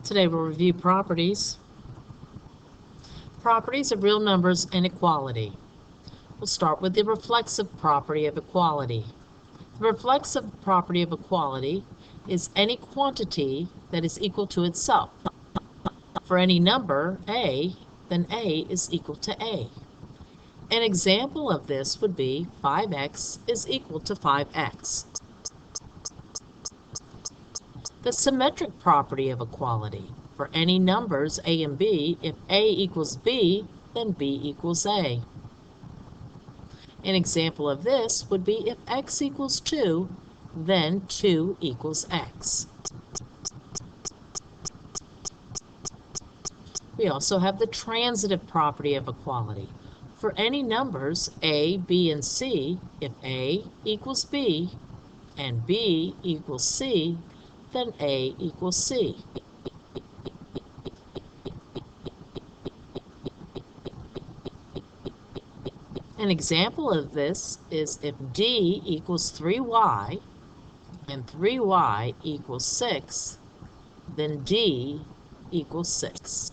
Today we'll review properties. Properties of real numbers and equality. We'll start with the reflexive property of equality. The reflexive property of equality is any quantity that is equal to itself. For any number, A, then A is equal to A. An example of this would be 5x is equal to 5x. The symmetric property of equality. For any numbers A and B, if A equals B, then B equals A. An example of this would be if x equals 2, then 2 equals x. We also have the transitive property of equality. For any numbers A, B, and C, if A equals B and B equals C, then A equals C. An example of this is if D equals 3y and 3y equals 6, then D equals 6.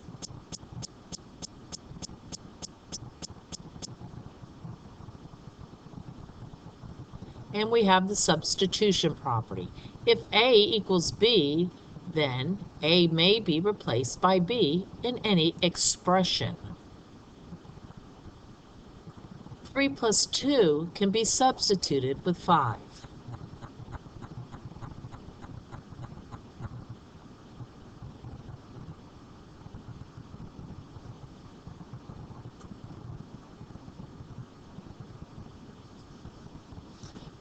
And we have the substitution property. If A equals B, then A may be replaced by B in any expression. 3 plus 2 can be substituted with 5.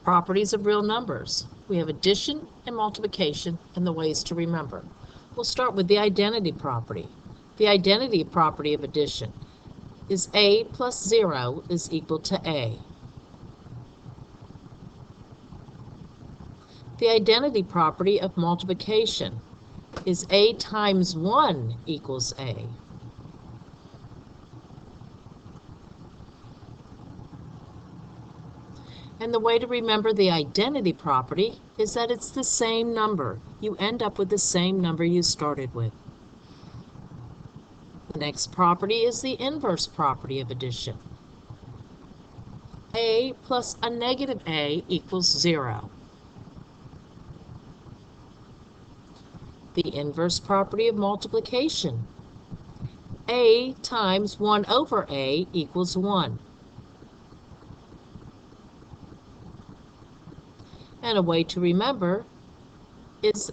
Properties of real numbers. We have addition and multiplication and the ways to remember. We'll start with the identity property. The identity property of addition is A plus 0 is equal to A. The identity property of multiplication is A times 1 equals A. And the way to remember the identity property is that it's the same number. You end up with the same number you started with. The next property is the inverse property of addition. A plus a negative A equals 0. The inverse property of multiplication. A times 1 over A equals 1. And a way to remember is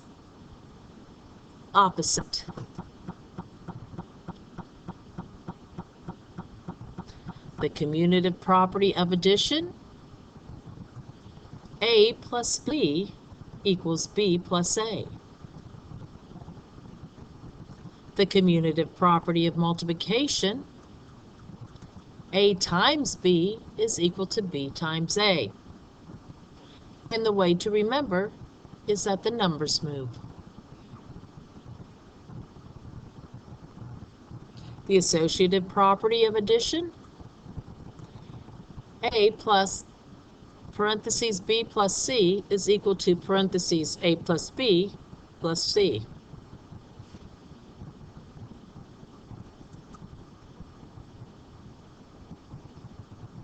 opposite. The commutative property of addition, A plus B equals B plus A. The commutative property of multiplication, A times B is equal to B times A. And the way to remember is that the numbers move. The associative property of addition, A plus parentheses B plus C is equal to parentheses A plus B plus C.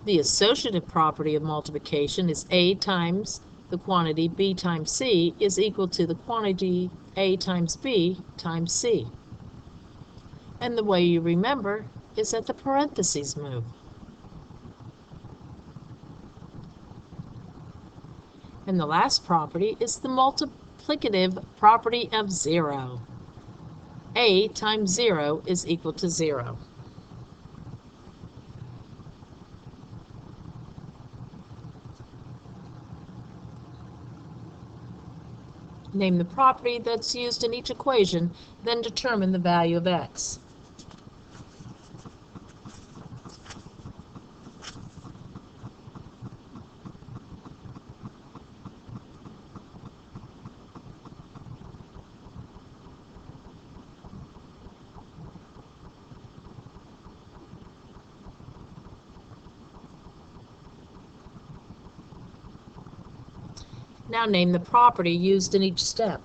The associative property of multiplication is A times the quantity B times C is equal to the quantity A times B times C. And the way you remember is that the parentheses move. And the last property is the multiplicative property of 0. A times 0 is equal to 0. Name the property that's used in each equation, then determine the value of x. Now name the property used in each step.